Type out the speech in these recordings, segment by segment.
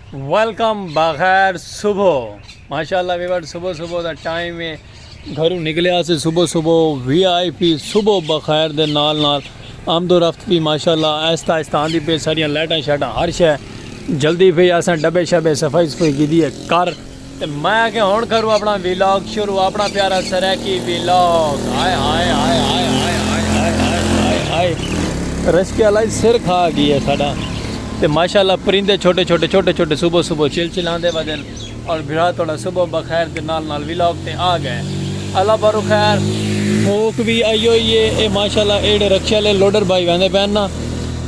Welcome बखैर सुबह माशाल्लाह Weaver सुबह सुबह का टाइम है घरों निकलिया से सुबह सुबह वीआईपी सुबह बखैर दे नाल नाल आमदोरफ्त भी माशाल्लाह आहिस्ता आहिस्ता आंदी पे सारियां लाइटां शाइटां हर शय जल्दी पे असां डब्बे शब्बे सफाई सफाई की है कर ते मैं कि हुण करूँ अपना व्लॉग शुरू अपना प्यारा सरैकी व्लॉग हाय हाय हाय हाय हाय हाय हाय हाय हाय रश्के वाला सिर खा गई है साडा तो माशाल्लाह परिंदे छोटे छोटे छोटे छोटे सुबह सुबह चिलचिलाते वजन और भिड़ा थोड़ा सुबह बखैर के नाल नाल व्लॉग ते आ गए अल्लाह बरो खैर फोक भी आइयो ये माशाल्लाह एड़े रक्शे वाले लोडर भाई वहदे पैन ना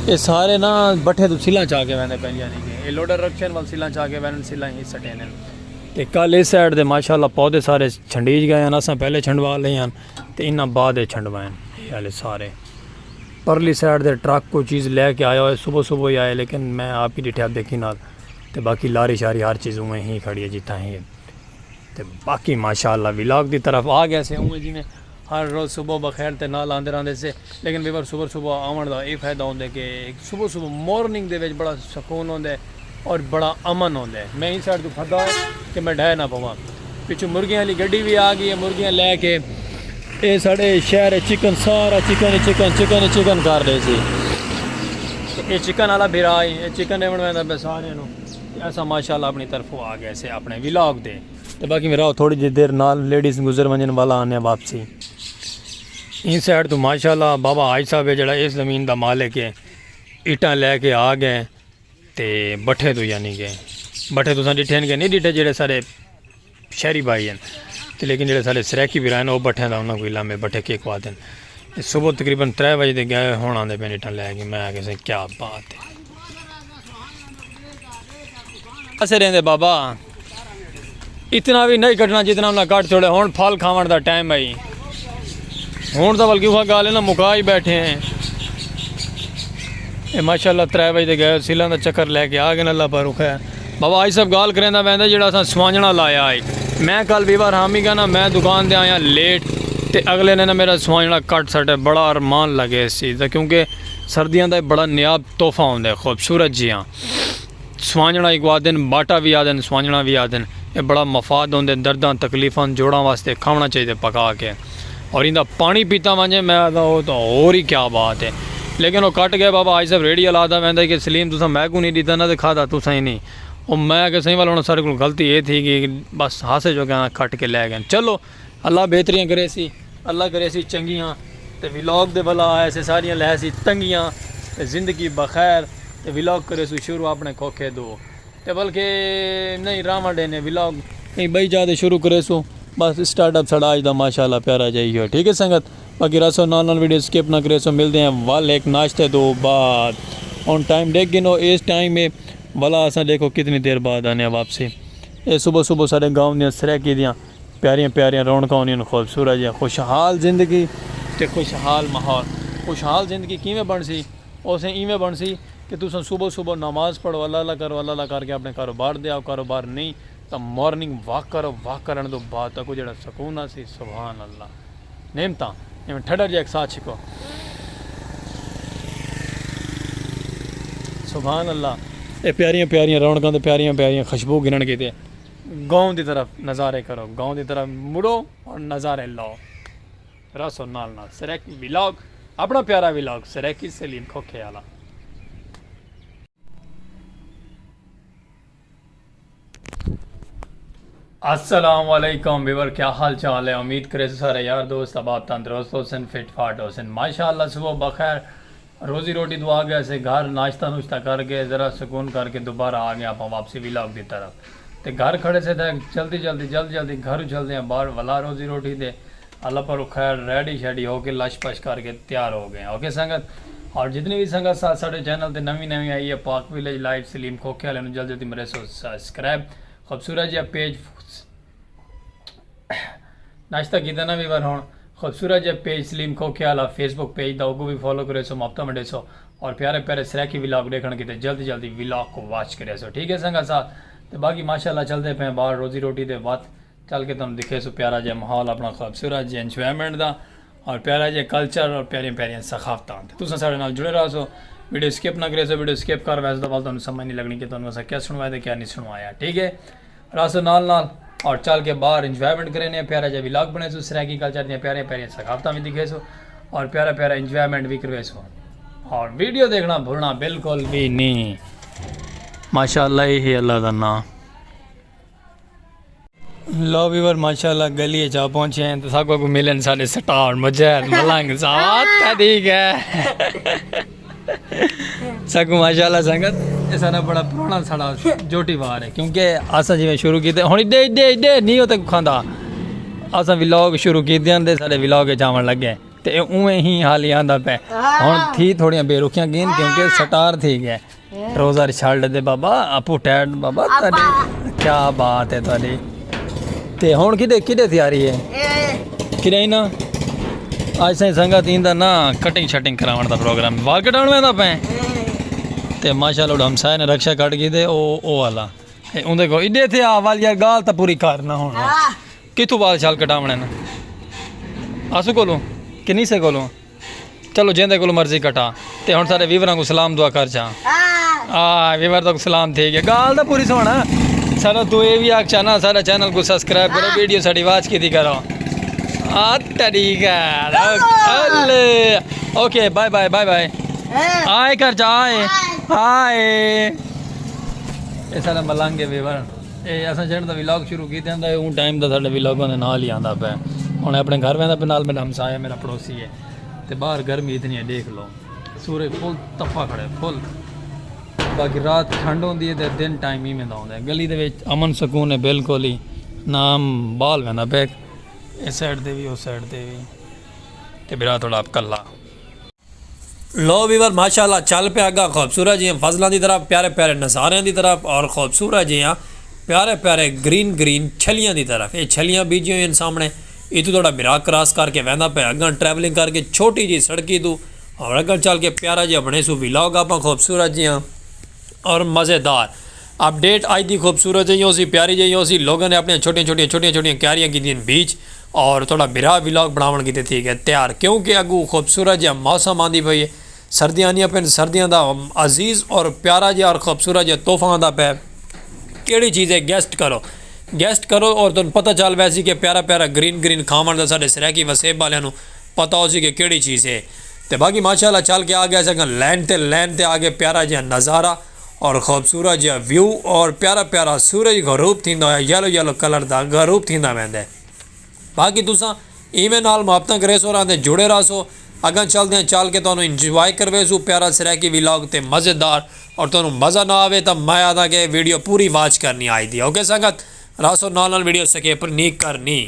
ये सारे ना बट्ठे तो सिला चा के वहदे पैन यानी कि ये लोडर रक्शे वाल सिला चा के वहन सिला ही सटे ने ते कल इस साइड दे माशाल्लाह पौधे सारे छंडीज गए हैं असां पहले छंडवा ले हैं ते इन्हां बाद छंडवाए ये वाले सारे परली साइड दे ट्रक कोई चीज़ लैके आया है सुबह सुबह ही आए लेकिन मैं आप ही डिठा देखी नाल तो बाकी लारी शारी हर चीज़ उमें ही खड़ी है जितना ही है तो बाकी माशाल्लाह व्लॉग की तरफ आ गया से उमें जिमें हर रोज़ सुबह बखैर ते नाल आंदे रहंदे से लेकिन वीवर सुबह सुबह आवन का ये फायदा होंदा कि सुबह सुबह मॉर्निंग दे विच बड़ा सुकून होंदा है और बड़ा अमन होंदा है मैं इस साइड तो फदा है कि मैं ढह ना पवां पिछू मुर्गियां वाली गड्डी भी आ गई है मुर्गियां लैके ये साढ़े शहर चिकन सारा चिकन चिकन चिकन चिकन कर रहे थे ये चिकन वाला भिरा ये चिकन बनवाता पे सारे ऐसा माशाल्लाह अपनी तरफों आ गए से अपने व्लॉग दे तो बाकी मेरा थोड़ी जी देर नाल लेडीज़ गुजर वंजन वाला आने वापसी इस साइड तो माशाल्लाह बाबा हाज साहब है जड़ा इस ज़मीन का मालिक है ईटा लैके आ गए तो बट्ठे तो यानी कि बट्ठे तुसा डिठे नहीं डिठे जेड़े सारे शहरी भाई हैं तो लेकिन जो सारे सरैकी भी रहे वो बट्ठे का उन्होंने कोई लामे बट्ठे केक पा दें सुबह तकरीबन 3 बजे तक गए हूँ आते पे ईटा लैके मैं किसी क्या बात है ऐसे रहते बाबा इतना भी नहीं कटना जितना उन्हें कट छोड़े हूँ फल खावन का टाइम आई हूँ तो बल्कि वह गल है ना मुका ही बैठे हैं ये माशाल्लाह 3 बजे गए सिलों का चक्कर लैके आ गए अल्लाह पर रुख है बाबा आज सब गाल करेंदा वैंदा जेड़ा असां स्वांजना लाया है मैं कल वीवर हामी का ना मैं दुकान से आया लेट तो अगले ने ना मेरा स्वांजना कट सटे बड़ा अरमान लगे इस चीज़ का क्योंकि सर्दियों का बड़ा नियाब तोहफा होंदा है खूबसूरत जियाँ स्वांजना एक आदन बाटा भी आदन स्वांजना भी आदन ये बड़ा मफाद होंगे दर्दां तकलीफां जोड़ों वास्ते खाना चाहिए पका के और इनका पानी पीता वजे मैं वो तो और ही क्या बात है लेकिन वो कट गए बाबा आज सब रेडी लादा वह कि सलीम तुसा मैं को नहीं दीता ना तो खाता तुसा ही नहीं और मैं कि सही वाल हूँ सारे को गलती ये थी कि बस हासे जो क्या कट के लै गए चलो अल्लाह बेहतरियाँ करे सी अल्लाह करे सी चंगियाँ तो व्लॉग दे भला ऐसे सारियाँ लै सी तंगियाँ तो जिंदगी बखैर तो व्लॉग करे सू शुरू अपने खोखे दो तो बल्कि नहीं रामा डे ने व्लॉग कहीं बई जाते शुरू करे सो बस स्टार्टअप साढ़ा अज का माशाल्लाह प्यारा जाइए ठीक है संगत बाकी रसो नाल वीडियो स्किप ना करे सो मिलते हैं वाल एक नाश्ते दो बाद ऑन टाइम देख गिनो इस टाइम में भला असा देखो कितनी देर बाद आने वापसी ये सुबह सुबह साढ़े गाँव दियाँ सरैकी दियाँ प्यारियां प्यारियां रौनक होंदियां खूबसूरत जियां खुशहाल जिंदगी ते खुशहाल माहौल खुशहाल जिंदगी किवें बन सी उस इवें बन सी कि तुम सुबह सुबह नमाज़ पढ़ो अल्लाह करो अल्लाह करके अपने कारोबार दे आओ कारोबार नहीं तो मॉर्निंग वॉक करो वॉक करने तो बाद तक जो सुकून आ सी सुभान अल्लाह नेमता इवें ठंडा जिहा एक साह छिको सुभान अल्लाह ये प्यारियां प्यारियां रौनकों प्यारियां प्यारियां खुशबू गिनन की गाँव की तरफ नज़ारे करो गाँव की तरफ मुड़ो और नज़ारे लो रसो नाल नाल सरैकी व्लॉग अपना प्यारा व्लॉग सरैकी सलीम खोखे वाला अस्सलाम वालेकुम वीवर क्या हाल चाल है उम्मीद करे सारे यार दोस्त अब आप तंदुरुस्त होसन फिट फाट होसन माशाल्लाह सुबह बखैर रोज़ी रोटी तो आ गया से घर नाश्ता नुश्ता करके ज़रा सुकून करके दोबारा आ गए आप वापसी व्लॉग की तरफ तो घर खड़े से थे जल्दी घर चलते हैं बाहर वाला रोज़ी रोटी दे अल्लाह पर खैर रेडी शेडी होके लश पश करके तैयार हो गए ओके संगत और जितनी भी संगत साथ साढ़े चैनल पर नवी आई है पाक विलेज लाइफ सलीम खोखे वाले जल्दी मेरे सब्सक्राइब खूबसूरत जिहा पेज नाश्ता किया ना वीवर हूँ खूबसूरत जब पेज सलीम खोखे वाला फेसबुक पेज था वो भी फॉलो करे सो मफ्ता में सो और प्यारे प्यारे सरैकी व्लॉग देखने की जल्दी व्लॉग को वॉच करे सो ठीक है संगा साथ तो बाकी माशाल्लाह चलते पे बाहर रोज़ी रोटी के बाद चल के तुम दिखे सो प्यारा जहा माहौल अपना खूबसूरत जहा इंजॉयमेंट का और प्यारा जहा कल्चर और प्यारियां प्यारियां सखाफत तुम साढ़े नाल जुड़े रहो सो वीडियो स्किप ना करे, वीडियो स्किप कर वैसे तो वाल तुहानू समझ नहीं लगनी कि तुहानू असा क्या सुनवाया ते क्या नहीं सुनवाया। ठीक है, रासो नाल नाल और चल के बाहर इंजॉयमेंट करें, प्यारा जा व्लॉग बने सो, सराकी कल्चर दियां प्यारियां प्यारियां सकाफतां भी दिखे सो और प्यारा प्यारा इंजॉयमेंट भी करवे सो, और वीडियो देखना भूलना बिल्कुल भी नहीं। माशाअल्लाह ही अल्लाह दा नाम। लो व्यूअर माशाअल्लाह गली जा पहुंचे हैं तो सबको को मिलन सारे स्टार मुजैद मलंग साथ ठीक है सबको माशाअल्लाह संगत। ये सारा बड़ा पुराना साड़ा जोटी वार है, क्योंकि असा जिवें शुरू कीते हुण इडे इडे इडे नहीं होते खांदा, असा व्लॉग शुरू कीते हैं सारे व्लॉग जावन लगे ते उवें ही हाल ही आंदा पे। हुण थी थोड़ियां बेरुखियां गेन क्योंकि स्टार थी गए रोज़ा छड़ दे बाबा आपू टैड बाबा तारी क्या बात है तारी। ते हुण किदे किदे तैयारी है किदे ना आज सही संगत इंदा ना कटिंग शटिंग करावण दा प्रोग्राम, वाल कटाउण वेंदा पे ते माशाअल्लाह हमसाए ने रक्षा कट गई ते ओ वाला उंदे को इडे थे आ वाल यार गाल ता पूरी करना हुण किथों वाल शाल कटावणे ना आसू कोलो किन्नी से कोलो चलो जेंदे कोलो मर्जी कटा ते हुण सारे वीवरां को सलाम दुआ कर जा वीवर तक सलाम ठीक है गाल दा पूरी सोना सारा तू ये भी आखा ना सारा चैनल को सब्सक्राइब करो, वीडियो साड़ी वाच की थी करो तरीका। Okay bye bye bye bye आए कर जाए आए ये सारा मलंगे वीवर ये असा जेड़ दा व्लॉग शुरू कीते हैं उन टाइम दा साडे व्लॉगां दे नाल ही आंदा पे। हुण अपने घर वेंदा पे नाल मेरा हमसाया मेरा पड़ोसी है ते बाहर गर्मी इतनी है देख लो, सूरज फुल तप्पा खड़े फुल, बाकी रात ठंड होंदी है ते दिन टाइम ही में आउंदा है। गली दे विच अमन सुकून है बिल्कुल ही नाम बाल वेंदा पे इस साइड दे भी उस साइड दे भी ते बिरा थोड़ा आप कल्ला। लो वीवर माशाअल्लाह चल पे आगा खूबसूरत जी फजलों की तरफ, प्यारे प्यारे नज़ारियां की तरफ और खूबसूरत जी प्यारे प्यारे ग्रीन ग्रीन छलियां की तरफ। ये छलियां बीजी हुई सामने इतों थोड़ा बिरा क्रॉस करके वहदा पे अगर ट्रैवलिंग करके छोटी जी सड़की तू और अगर चल के प्यारा जी बने सू व्लॉग आप खूबसूरत जी और मज़ेदार अपडेट आज की खूबसूरत जी सी प्यारी जी सी लोगों ने अपनी छोटिया छोटिया क्यारियां की बीच और थोड़ा बिरा व्लॉग बनावन की ठीक है तैयार, क्योंकि अगू खूबसूरत जहा मौसम आँदी पई है, सर्दियाँ आनिया पे सर्दियों का अजीज़ और प्यारा जहा और खूबसूरत जहा तोहफा आंदा पे किहड़ी चीज़ है गेस्ट करो और तुम पता चल वैसी कि प्यारा प्यारा ग्रीन ग्रीन खावन का साढ़े सराकी वसेब वालों पता हो सी कि किहड़ी चीज़ है। तो बाकी माशाअल्लाह चल के आ गया सर लैन ते आगे प्यारा जहा नज़ारा और खूबसूरत जहा व्यू और प्यारा प्यारा सूरज गरूब थींदा है, येलो येलो कलर का गरूब थींदा वेंदा है। बाकी तुसा इवें नाल मुहब्बतां करे सो रहंदे जुड़े रहो सो अगर चलते हैं चल के तुहानू इंजॉय करवे सो प्यारा सराकी व्लॉग ते मज़ेदार और तुहानू मज़ा ना आवे तो मैं आदा कि वीडियो पूरी वाच करनी आई दी। ओके संगत रासो नाल वीडियो स्किप नहीं करनी।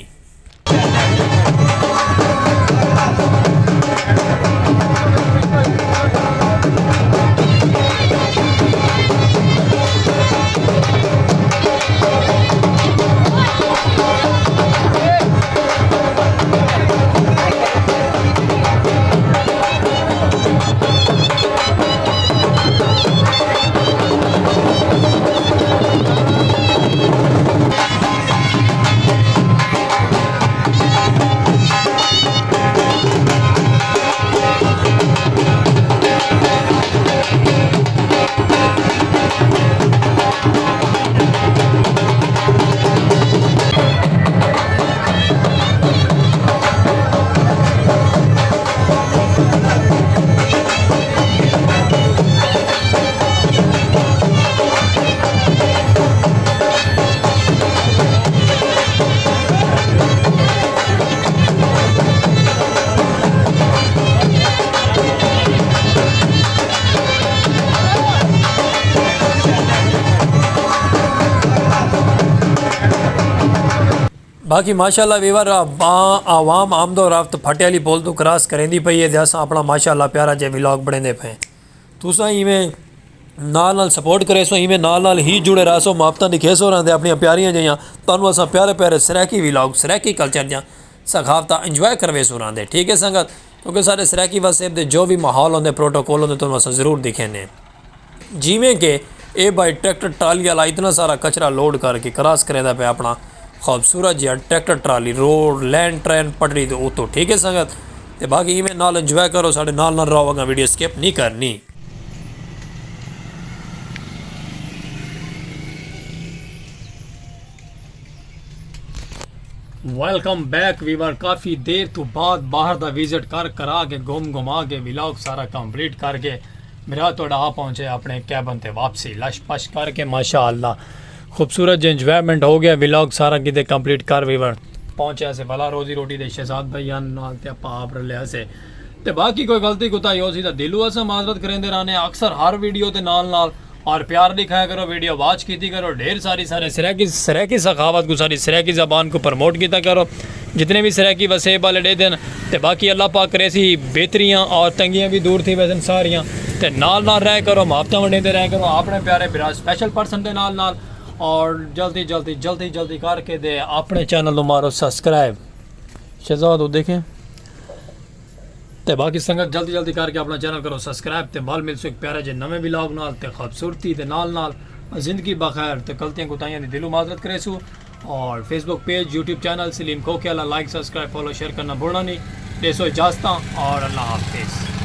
बाकी माशाअल्लाह वीवर आवाम आमदो रफ्त फटे पुल तो क्रॉस करेंदी पई है, अस अपना माशाअल्लाह प्यारा जे व्लॉग बने पे तुसा इवें नाल सपोर्ट करे सो, इवें नाल ही जुड़े रह सो, मुहब्बतां दिखे सो रहंदे अपनी प्यारियां जियां तुहानू असां प्यारे प्यारे सराकी व्लॉग सराकी कल्चर दियां सखावतां इंजॉय करवे सो रहंदे। ठीक है संगत, क्योंकि सारे सराकी वसेब दे जो भी माहौल होंदे प्रोटोकॉल होंदे तुहानू असां जरूर दिखेने, जिमें कि ये भाई ट्रैक्टर ट्राली वाला इतना सारा कचरा लोड करके क्रॉस करेंदा पे अपना खूबसूरत जहा tractor trolley road land train पटरी तो उतो। ठीक है संगत, तो बाकी इवें नाल इंजॉय करो साढ़े नाल रहो, अगर वीडियो स्किप नहीं करनी। Welcome back viewer. काफ़ी देर तो बाद बाहर दा विजिट कर करा के घुमा के व्लॉग सारा कंप्लीट करके मेरा थोड़ा आ पहुँचे अपने कैबन ते वापसी लश पश करके माशाअल्लाह खूबसूरत जो इंजॉयमेंट हो गया व्लॉग सारा किते कंप्लीट कर वीवर पहुँचे से भला रोजी रोटी दे शहजाद भाई नाल ते आपा आप रलिया से ते बाकी कोई गलती कुताही हो सी तो दिलों अस माजरत करेंदे रहने अक्सर हर वीडियो के नाल और प्यार दिखाया करो, वीडियो वॉच की करो, ढेर सारी सारे सर की सखावत को सारी सर की ज़बान को प्रमोट किया करो, जितने भी सर की वसेब वाले डे दिन तो बाकी अल्लाह पाक करे सी बेहतरियाँ और तंगियाँ भी दूर थी वैसे सारियाँ तो नाल रह करो, मुहब्बत वंडते रह करो अपने प्यारे बिरा स्पेशल पर्सन के नाल और जल्दी करके दे अपने चैनल को मारो सब्सक्राइब शहजाद वो देखें तो बाकी संगत जल्दी करके अपना चैनल करो सब्सक्राइब तो बाल मिल सो एक प्यारा जो नवे व्लॉग नाल ते खूबसूरती ते नाल जिंदगी बखैर तो गलतियाँ कुताहियाँ दी दिलों माजरत करे सू और Facebook page YouTube channel Salim Khokhela like subscribe follow share करना भूलना नहीं। देसो इजाज़त और अल्लाह हाफिज़।